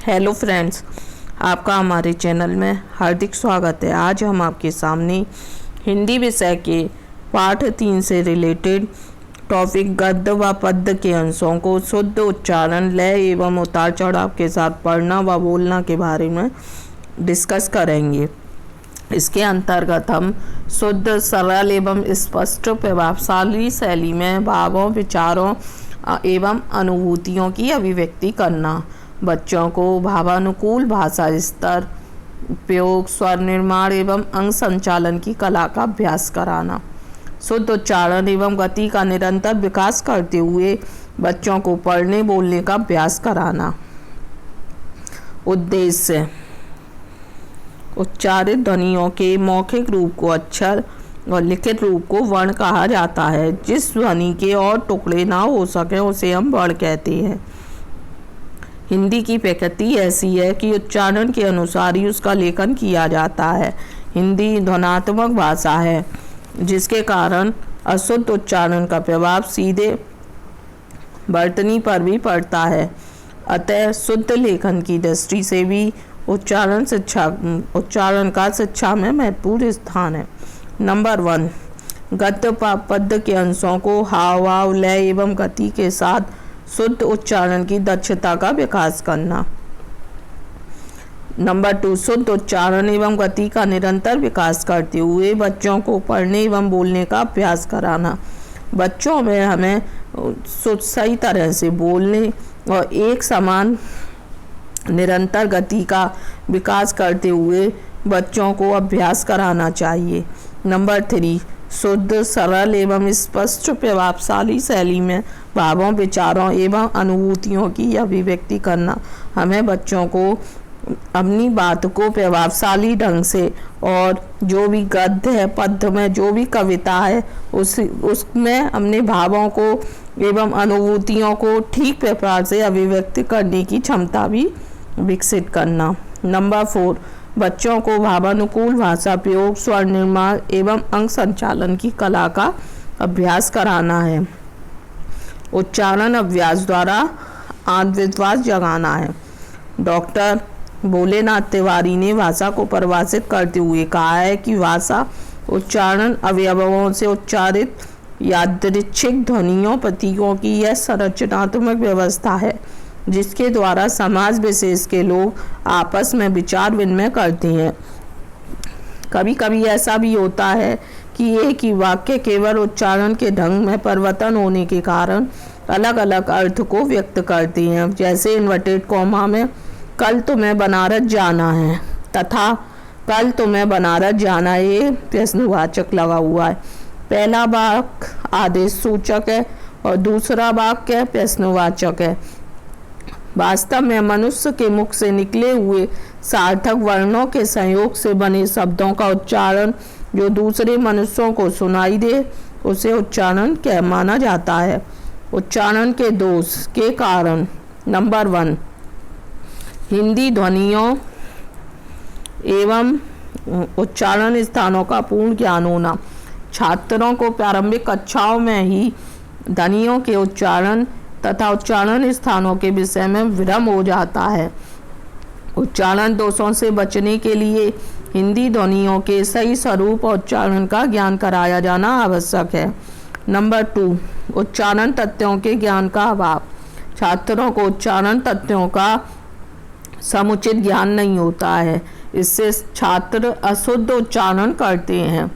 Hello friends, आपका हमारे channel में हार्दिक स्वागत है। आज हम आपके सामने हिंदी विषय के पाठ 3 से रिलेटेड टॉपिक गद्य व पद्य के अंशों को शुद्ध उच्चारण, लय एवं उतार चढ़ाव के साथ पढ़ना व बोलना के बारे में डिस्कस करेंगे। इसके अंतर्गत हम शुद्ध, सरल एवं स्पष्ट प्रभावशाली शैली में भावों, विचारों एवं अनुभूतियों की अभिव्यक्ति करना, बच्चों को भावानुकूल भाषा स्तर, उपयोग, स्वर निर्माण एवं अंग संचालन की कला का अभ्यास कराना, शुद्ध उच्चारण एवं गति का निरंतर विकास करते हुए बच्चों को पढ़ने बोलने का अभ्यास कराना। उद्देश्य: उच्चारित ध्वनियों के मौखिक रूप को अक्षर और लिखित रूप को वर्ण कहा जाता है। जिस ध्वनि के और टुकड़े ना हो सके उसे हम वर्ण कहते हैं। हिंदी की प्रकृति ऐसी है कि उच्चारण के अनुसार ही उसका लेखन किया जाता है। हिंदी ध्वन्यात्मक भाषा है, जिसके कारण अशुद्ध उच्चारण का प्रभाव सीधे वर्तनी पर भी पड़ता है। अतः शुद्ध लेखन की दृष्टि से भी उच्चारण का शिक्षा में महत्वपूर्ण स्थान है। नंबर 1, गद्य पद्य के अंशों को हाव भाव, लय एवं गति के साथ शुद्ध उच्चारण की दक्षता का विकास करना। नंबर 2, शुद्ध उच्चारण एवं गति का निरंतर विकास करते हुए बच्चों को पढ़ने एवं बोलने का अभ्यास कराना। बच्चों में हमें सही तरह से बोलने और एक समान निरंतर गति का विकास करते हुए बच्चों को अभ्यास कराना चाहिए। नंबर 3, शुद्ध, सरल एवं स्पष्ट प्रभावशाली शैली में भावों, विचारों एवं अनुभूतियों की अभिव्यक्ति करना। हमें बच्चों को अपनी बात को प्रभावशाली ढंग से, और जो भी गद्य है, पद्य में जो भी कविता है उसमें अपने भावों को एवं अनुभूतियों को ठीक प्रकार से अभिव्यक्ति करने की क्षमता भी विकसित करना। नंबर 4, बच्चों को भावानुकूल भाषा प्रयोग, स्वर निर्माण एवं अंग संचालन की कला का अभ्यास कराना है। उच्चारण अभ्यास द्वारा आत्मविश्वास जगाना है। डॉक्टर भोलेनाथ तिवारी ने भाषा को परिभाषित करते हुए कहा है कि भाषा उच्चारण अवयवों से उच्चारित यादृच्छिक ध्वनियों, प्रतीकों की यह संरचनात्मक व्यवस्था है जिसके द्वारा समाज विशेष के लोग आपस में विचार विनिमय करते हैं। कभी कभी ऐसा भी होता है कि एक ही वाक्य केवल उच्चारण के ढंग में परिवर्तन होने के कारण अलग अलग अर्थ को व्यक्त करते हैं। जैसे इन्वर्टेड कॉमा में कल तुम्हें बनारस जाना है तथा कल तुम्हें बनारस जाना है, ये प्रश्नवाचक लगा हुआ है। पहला वाक्य आदेश सूचक है और दूसरा वाक्य प्रश्नवाचक है। वास्तव में मनुष्य के मुख से निकले हुए सार्थक वर्णों के संयोग से बने शब्दों का उच्चारण जो दूसरे मनुष्यों को सुनाई दे उसे उच्चारण कह माना जाता है। उच्चारण के दोष के कारण: नंबर 1, हिंदी ध्वनियों एवं उच्चारण स्थानों का पूर्ण ज्ञान होना। छात्रों को प्रारंभिक कक्षाओं में ही ध्वनियों के उच्चारण तथा उच्चारण स्थानों के विषय में भ्रम हो जाता है। उच्चारण दोषों से बचने के लिए हिंदी ध्वनियों के सही स्वरूप और उच्चारण का ज्ञान कराया जाना आवश्यक है। नंबर 2, उच्चारण तथ्यों के ज्ञान का अभाव। छात्रों को उच्चारण तथ्यों का समुचित ज्ञान नहीं होता है, इससे छात्र अशुद्ध उच्चारण करते हैं।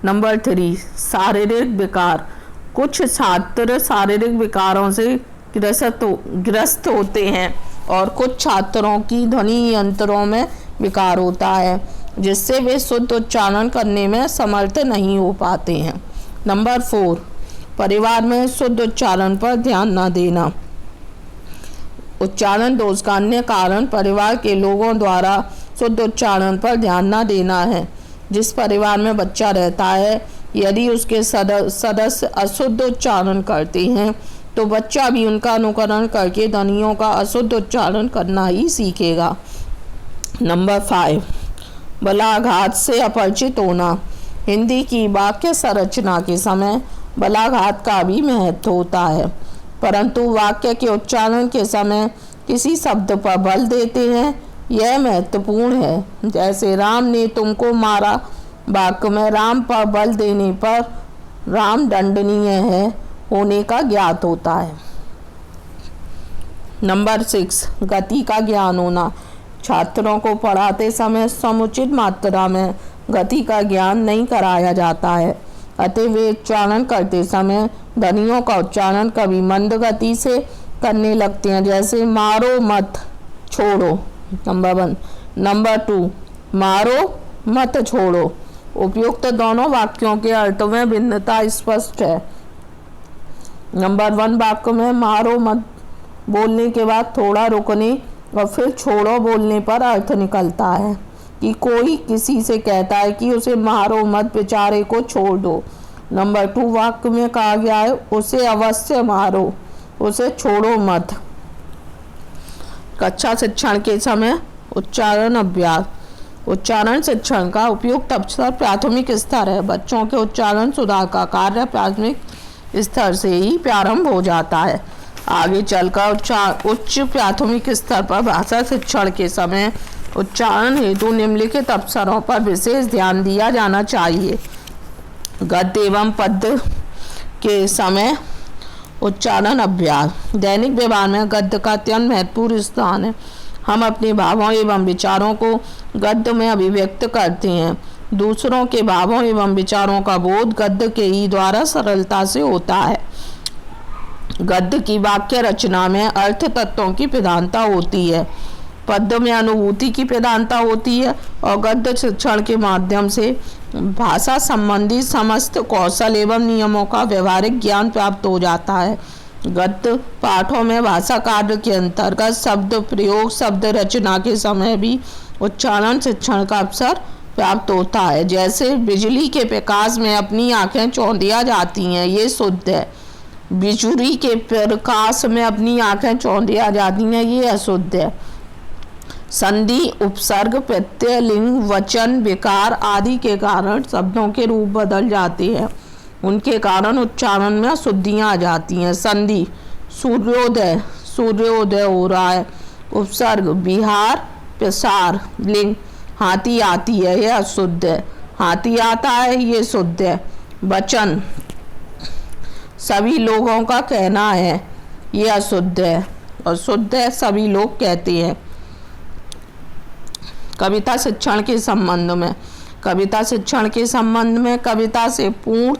नंबर 3, शारीरिक विकार। कुछ छात्र शारीरिक विकारों से ग्रस्त होते हैं और कुछ छात्रों की ध्वनि यंत्रों में विकार होता है जिससे वे शुद्ध उच्चारण करने में समर्थ नहीं हो पाते हैं। नंबर 4, परिवार में शुद्ध उच्चारण पर ध्यान न देना। उच्चारण दोष का अन्य कारण परिवार के लोगों द्वारा शुद्ध उच्चारण पर ध्यान न देना है। जिस परिवार में बच्चा रहता है, यदि उसके सदस्य अशुद्ध उच्चारण करते हैं तो बच्चा भी उनका अनुकरण करके ध्वनियों का अशुद्ध उच्चारण करना ही सीखेगा। नंबर 5, बलाघात से अपरिचित होना। हिंदी की वाक्य संरचना के समय बलाघात का भी महत्व होता है, परंतु वाक्य के उच्चारण के समय किसी शब्द पर बल देते हैं, यह महत्वपूर्ण है। जैसे राम ने तुमको मारा, वाक्य में राम पर बल देने पर राम दंडनीय है होने का ज्ञात होता है। नंबर 6, गति का ज्ञान होना। छात्रों को पढ़ाते समय समुचित मात्रा में गति का ज्ञान नहीं कराया जाता है, अतः वे उच्चारण करते समय ध्वनियों का उच्चारण कभी मंद गति से करने लगते हैं, जैसे मारो मत छोड़ो, नंबर 1। नंबर 2, मारो मत छोड़ो। उपयुक्त दोनों वाक्यों के अर्थ में भिन्नता स्पष्ट है। नंबर 1 वाक्य में मारो मत बोलने के बाद थोड़ा रुकने और फिर छोड़ो बोलने पर अर्थ निकलता है कि कोई किसी से कहता है कि उसे मारो मत, बेचारे को छोड़ दो। नंबर 2 वाक्य में कहा गया है उसे अवश्य मारो, उसे छोड़ो मत। कक्षा शिक्षण के समय उच्चारण अभ्यास। उच्चारण शिक्षण का उपयुक्त अवसर प्राथमिक स्तर है। बच्चों के उच्चारण सुधार का कार्य प्राथमिक स्तर से ही प्रारंभ हो जाता है। आगे चलकर उच्च प्राथमिक स्तर पर भाषा शिक्षण के समय उच्चारण हेतु निम्नलिखित अवसरों पर विशेष ध्यान दिया जाना चाहिए। गद्य एवं पद्य के समय उच्चारण अभ्यास। दैनिक व्यवहार में गद्य का अत्यंत महत्वपूर्ण स्थान है। हम अपने भावों एवं विचारों को गद्य में अभिव्यक्त करते हैं। दूसरों के भावों एवं विचारों का बोध गद्य के ही द्वारा सरलता से होता है। गद्य की वाक्य रचना में अर्थ तत्वों की प्रधानता होती है, पद्य में अनुभूति की प्रधानता होती है और गद्य शिक्षण के माध्यम से भाषा संबंधी समस्त कौशल एवं नियमों का व्यवहारिक ज्ञान प्राप्त हो जाता है। गद्य पाठों में भाषा कार्य के अंतर्गत शब्द प्रयोग, शब्द रचना के समय भी उच्चारण शिक्षण का अवसर प्राप्त होता है। जैसे बिजली के प्रकाश में अपनी आंखें चौंधिया जाती हैं, ये शुद्ध है। बिजुली के प्रकाश में अपनी आंखें चौंधिया जाती हैं, ये अशुद्ध है। संधि, उपसर्ग, प्रत्यय, लिंग, वचन, विकार आदि के कारण शब्दों के रूप बदल जाते हैं। उनके कारण उच्चारण में अशुद्धियाँ आ जाती हैं। संधि, सूर्योदय, सूर्योदय हो रहा है। उपसर्ग, बिहार, प्रसार। लिंग, हाथी आती है, यह अशुद्ध है। हाथी आता है, ये शुद्ध है। वचन, सभी लोगों का कहना है, ये अशुद्ध है। और शुद्ध है, सभी लोग कहते हैं। कविता शिक्षण के संबंध में। कविता शिक्षण के संबंध में कविता से पूर्ण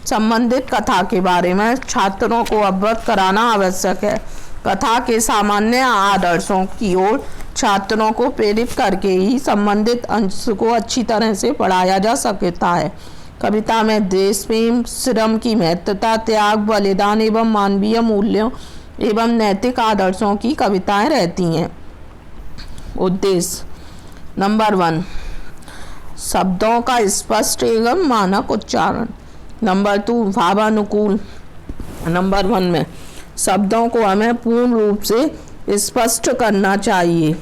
संबंधित कथा के बारे में छात्रों को अवगत कराना आवश्यक है। कथा के सामान्य आदर्शों की ओर छात्रों को प्रेरित करके ही संबंधित अंश को अच्छी तरह से पढ़ाया जा सकता है। कविता में देश प्रेम, श्रम की महत्वता, त्याग, बलिदान एवं मानवीय मूल्यों एवं नैतिक आदर्शों की कविताएं रहती हैं। उद्देश्य। नंबर 1, शब्दों का स्पष्ट एवं मानक उच्चारण। नंबर 2, भावानुकूल। नंबर 1 में शब्दों को हमें पूर्ण रूप से स्पष्ट करना चाहिए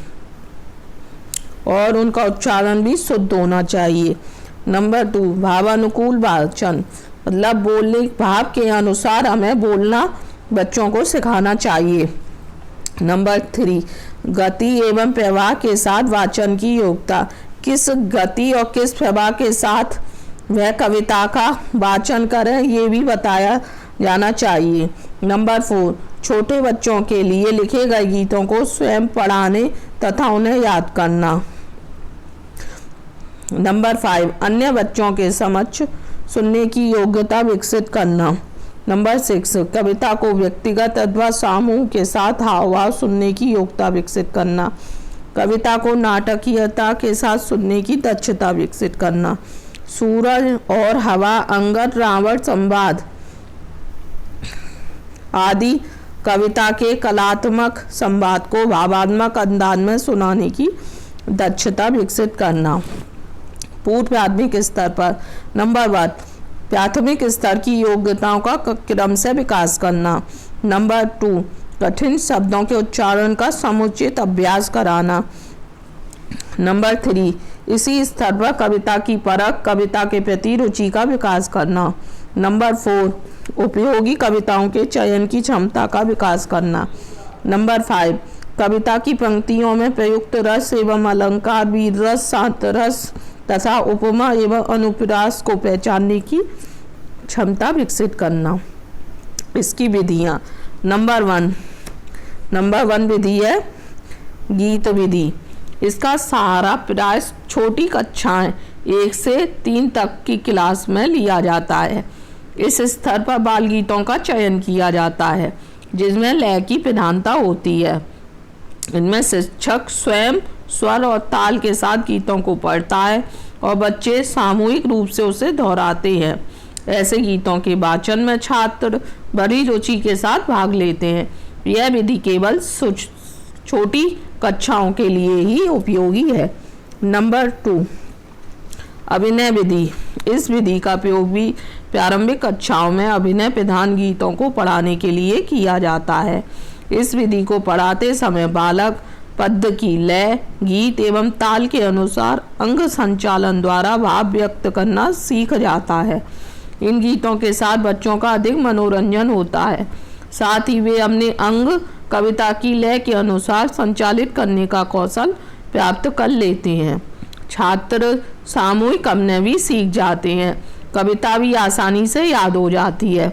और उनका उच्चारण भी शुद्ध होना चाहिए। नंबर 2, भावानुकूल वाचन, मतलब बोलने भाव के अनुसार हमें बोलना बच्चों को सिखाना चाहिए। नंबर 3, गति एवं प्रवाह के साथ वाचन की योग्यता, किस गति और किस प्रवाह के साथ वह कविता का वाचन करें, ये भी बताया जाना चाहिए। नंबर 4, छोटे बच्चों के लिए लिखे गए गीतों को स्वयं पढ़ाने तथा उन्हें याद करना। नंबर 5, अन्य बच्चों के समक्ष सुनने की योग्यता विकसित करना। नंबर 6, कविता को व्यक्तिगत अथवा समूह के साथ हाव भाव सुनने की योग्यता विकसित करना। कविता को नाटकीयता के साथ सुनने की दक्षता विकसित करना। सूरज और हवा, अंगद रावण संवाद आदि कविता के कलात्मक संवाद को भावात्मक अंदाज में सुनाने की दक्षता विकसित करना। पूर्व प्राथमिक स्तर पर। नंबर 1, प्राथमिक स्तर की योग्यताओं का क्रम से विकास करना। नंबर 2, कठिन शब्दों के उच्चारण का समुचित अभ्यास कराना। नंबर 3, इसी स्तर पर कविता की परख, कविता के प्रति रुचि का विकास करना। नंबर 4, उपयोगी कविताओं के चयन की क्षमता का विकास करना। नंबर 5, कविता की पंक्तियों में प्रयुक्त रस एवं अलंकार, वीर रस, शांत रस तथा उपमा एवं अनुप्रास को पहचानने की क्षमता विकसित करना। इसकी विधियाँ, नंबर वन विधि है गीत विधि। इसका सहारा प्राय छोटी कक्षाएं 1 से 3 तक की क्लास में लिया जाता है। इस स्तर पर बाल गीतों का चयन किया जाता है जिसमें लय की प्रधानता होती है। इनमें शिक्षक स्वयं स्वर और ताल के साथ गीतों को पढ़ता है और बच्चे सामूहिक रूप से उसे दोहराते हैं। ऐसे गीतों के वाचन में छात्र बड़ी रुचि के साथ भाग लेते हैं। यह विधि केवल छोटी कक्षाओं के लिए ही उपयोगी है। नंबर 2, अभिनय विधि। इस विधि का उपयोग भी प्रारंभिक कक्षाओं में अभिनय प्रधान गीतों को पढ़ाने के लिए किया जाता है। इस विधि को पढ़ाते समय बालक पद्य की लय, गीत एवं ताल के अनुसार अंग संचालन द्वारा भाव व्यक्त करना सीख जाता है। इन गीतों के साथ बच्चों का अधिक मनोरंजन होता है, साथ ही वे अपने अंग कविता की लय के अनुसार संचालित करने का कौशल प्राप्त कर लेते हैं। छात्र सामूहिक अभिनय भी सीख जाते हैं। कविता भी आसानी से याद हो जाती है।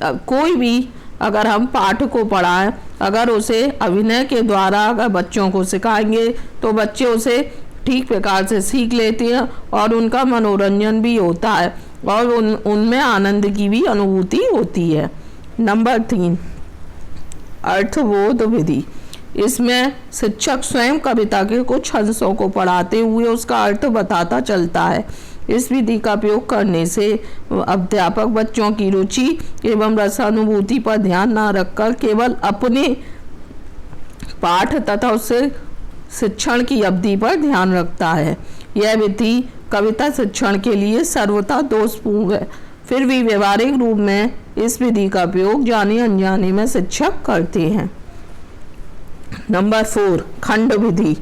कोई भी अगर हम पाठ को पढ़ाएं, अगर उसे अभिनय के द्वारा अगर बच्चों को सिखाएंगे तो बच्चे उसे ठीक प्रकार से सीख लेते हैं और उनका मनोरंजन भी होता है और उनमें आनंद की भी अनुभूति होती है। नंबर 3, अर्थबोध विधि। इसमें शिक्षक स्वयं कविता के कुछ अंशों को पढ़ाते हुए उसका अर्थ बताता चलता है। इस विधि का उपयोग करने से अध्यापक बच्चों की रुचि एवं रसानुभूति पर ध्यान न रखकर केवल अपने पाठ तथा उससे शिक्षण की अवधि पर ध्यान रखता है। यह विधि कविता शिक्षण के लिए सर्वथा दोषपूर्ण है। फिर भी व्यवहारिक रूप में इस विधि का उपयोग जाने अनजाने में शिक्षक करते हैं। नंबर 4, खंड विधि।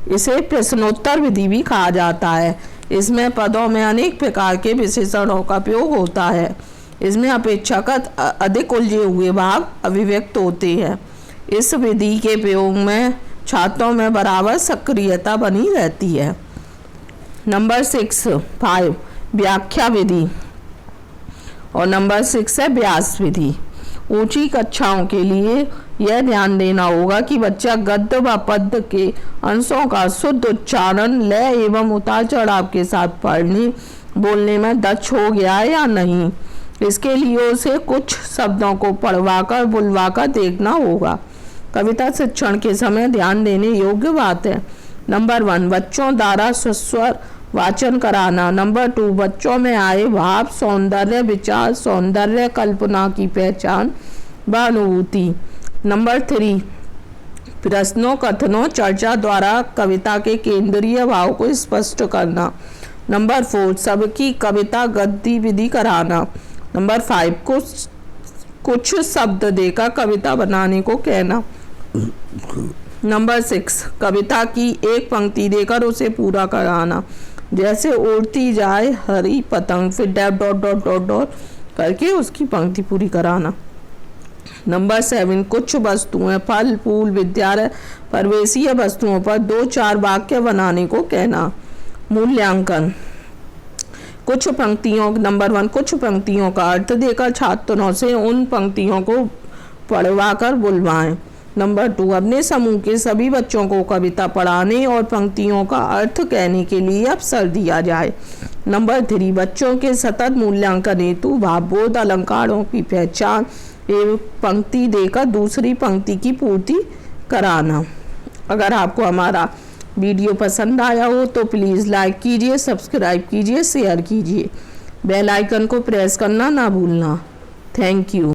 इसे प्रश्नोत्तर विधि भी कहा जाता है। इसमें पदों में अनेक प्रकार के विशेषणों का प्रयोग होता है। इसमें अपेक्षाकृत अधिक उलझे हुए भाव अभिव्यक्त होते हैं। इस विधि के प्रयोग में छात्रों में बराबर सक्रियता बनी रहती है। नंबर 5, व्याख्या विधि और नंबर 6 है व्यास विधि। ऊंची कक्षाओं के लिए यह ध्यान देना होगा कि बच्चा गद्य व पद्य के अंशों का शुद्ध उच्चारण, लय एवं उतार चढ़ाव के साथ पढ़ने बोलने में दक्ष हो गया है या नहीं। इसके लिए उसे कुछ शब्दों को पढ़वाकर बुलवाकर देखना होगा। कविता शिक्षण के समय ध्यान देने योग्य बात है। नंबर 1, बच्चों द्वारा सस्वर वाचन कराना। नंबर 2, बच्चों में आए भाव, सौंदर्य, विचार, सौंदर्य कल्पना की पहचान व अनुभूति। नंबर 3, प्रश्नों, कथनों, चर्चा द्वारा कविता के केंद्रीय भाव को स्पष्ट करना। नंबर 4, सबकी कविता गतिविधि कराना। नंबर 5, कुछ शब्द देकर कविता बनाने को कहना। नंबर 6, कविता की एक पंक्ति देकर उसे पूरा कराना, जैसे उड़ती जाए हरी पतंग, फिर डॉट डॉट डॉट डॉट करके उसकी पंक्ति पूरी कराना। नंबर 7, कुछ वस्तुएं, फल, फूल, विद्यालय परिवेशीय वस्तुओं पर 2-4 वाक्य बनाने को कहना। मूल्यांकन, कुछ पंक्तियों, नंबर 1, कुछ पंक्तियों का अर्थ देकर छात्रों से उन पंक्तियों को पढ़वाकर बुलवाएं। नंबर 2, अपने समूह के सभी बच्चों को कविता पढ़ाने और पंक्तियों का अर्थ कहने के लिए अवसर दिया जाए। नंबर 3, बच्चों के सतत मूल्यांकन हेतु भावबोध, अलंकारों की पहचान एवं पंक्ति देकर दूसरी पंक्ति की पूर्ति कराना। अगर आपको हमारा वीडियो पसंद आया हो तो प्लीज़ लाइक कीजिए, सब्सक्राइब कीजिए, शेयर कीजिए। बेल आइकन को प्रेस करना ना भूलना। Thank you.